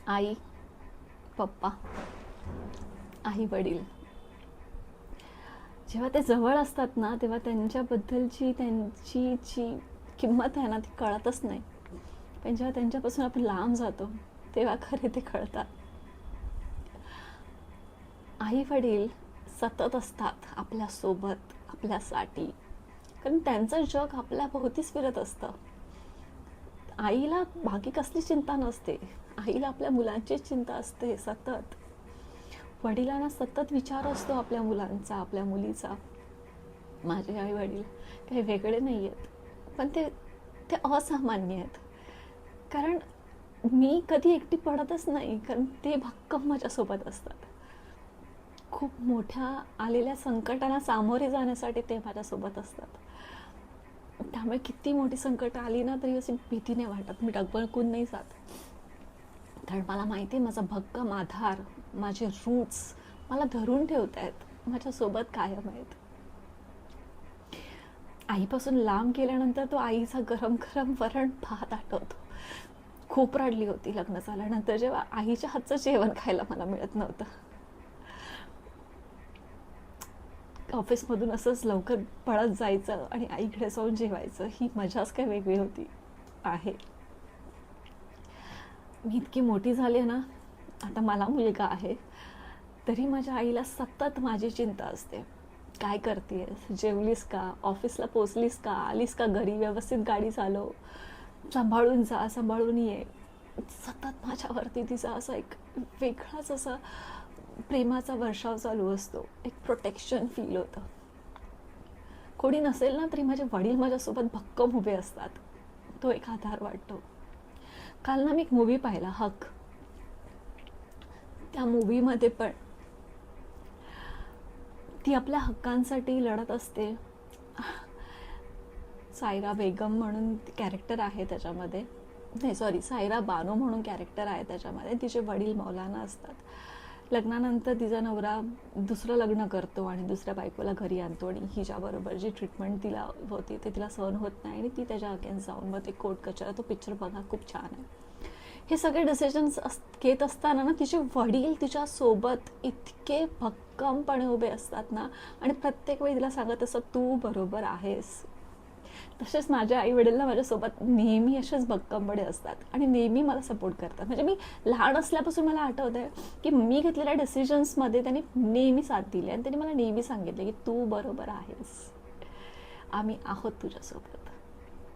आई, पप्पा, आई वडील जेव्हा ते जवळ असतात ना, तेव्हा त्यांच्याबद्दलची त्यांची जी किंमत आहे ना, ती कळतच नाही. पण जेव्हा त्यांच्यापासून आपण लांब जातो तेव्हा खरे ते कळतात. आई वडील सतत असतात आपल्यासोबत, आपल्यासाठी, कारण त्यांचं जग आपल्या भोवतीच फिरत असतं. आईला बाकी कसली चिंता नसते, आईला आपल्या मुलांचीच चिंता असते सतत. वडिलांना सतत विचार असतो आपल्या मुलांचा, आपल्या मुलीचा. माझे आई वडील काही वेगळे नाही आहेत, पण ते ते असामान्य आहेत. कारण मी कधी एकटी पडतच नाही, कारण ते भक्कम माझ्यासोबत असतात. खूप मोठ्या आलेल्या संकटांना सामोरे जाण्यासाठी ते माझ्यासोबत असतात. त्यामुळे किती मोठी संकट आली ना, तरी अशी भीती नाही वाटत, मी डगमगून नाही जात. कारण मला माहिती आहे माझा भक्कम आधार, माझे रूट्स मला धरून ठेवत आहेत, माझ्यासोबत कायम आहेत. आईपासून लांब गेल्यानंतर तो आईचा गरम गरम वरण भात आठवतो. खूप रडली होती लग्न झाल्यानंतर, जेव्हा आईच्या हातचं जेवण खायला मला मिळत नव्हतं. ऑफिसमधून असंच लवकर पळत जायचं आणि आईकडे जाऊन जेवायचं, ही मजाच काय वेगळी होती आहे. मी इतकी मोठी झाली ना, आता मला मुलगा आहे, तरी माझ्या आईला सतत माझी चिंता असते. काय करतेस, जेवलीस का, ऑफिसला पोचलीस का, आलीस का घरी, व्यवस्थित गाडी चालव, सांभाळून जा, सांभाळून ये. सतत माझ्यावरती तिचा असा एक वेगळाच असा प्रेमाचा वर्षाव चालू असतो. एक प्रोटेक्शन फील होतं. कोणी नसेल ना, तरी माझे वडील माझ्यासोबत भक्कम उभे असतात, तो एक आधार वाटतो. काल ना मी एक मूवी पाहिला, हक. त्या मूवीमध्ये पण ती आपल्या हक्कांसाठी लढत असते. सायरा बेगम म्हणून कॅरेक्टर आहे त्याच्यामध्ये, नाही सॉरी, सायरा बानो म्हणून कॅरेक्टर आहे त्याच्यामध्ये. तिचे वडील मौलाना असतात. लग्नानंतर तिचा नवरा दुसरं लग्न करतो आणि दुसऱ्या बायकोला घरी आणतो, आणि हिच्याबरोबर जी ट्रीटमेंट तिला होती ते तिला सहन होत नाही, आणि ती त्याच्या अगेन्स्ट जाऊन मग ते कोर्ट कचरा. तो पिक्चर बघा, खूप छान आहे. हे सगळे डिसिजन्स घेत असताना ना, तिचे वडील तिच्यासोबत इतके भक्कमपणे उभे असतात ना, आणि प्रत्येक वेळी तिला सांगत असतात, तू बरोबर आहेस. तसेच माझे आई वडील ना माझ्यासोबत नेहमी असेच भक्कमपणे असतात आणि नेहमी मला सपोर्ट करतात. म्हणजे मी लहान असल्यापासून मला आठवत आहे की मी घेतलेल्या डिसिजन्समध्ये त्यांनी नेहमी साथ दिली, आणि त्यांनी मला नेहमी सांगितले की तू बरोबर आहेस, आम्ही आहोत तुझ्यासोबत.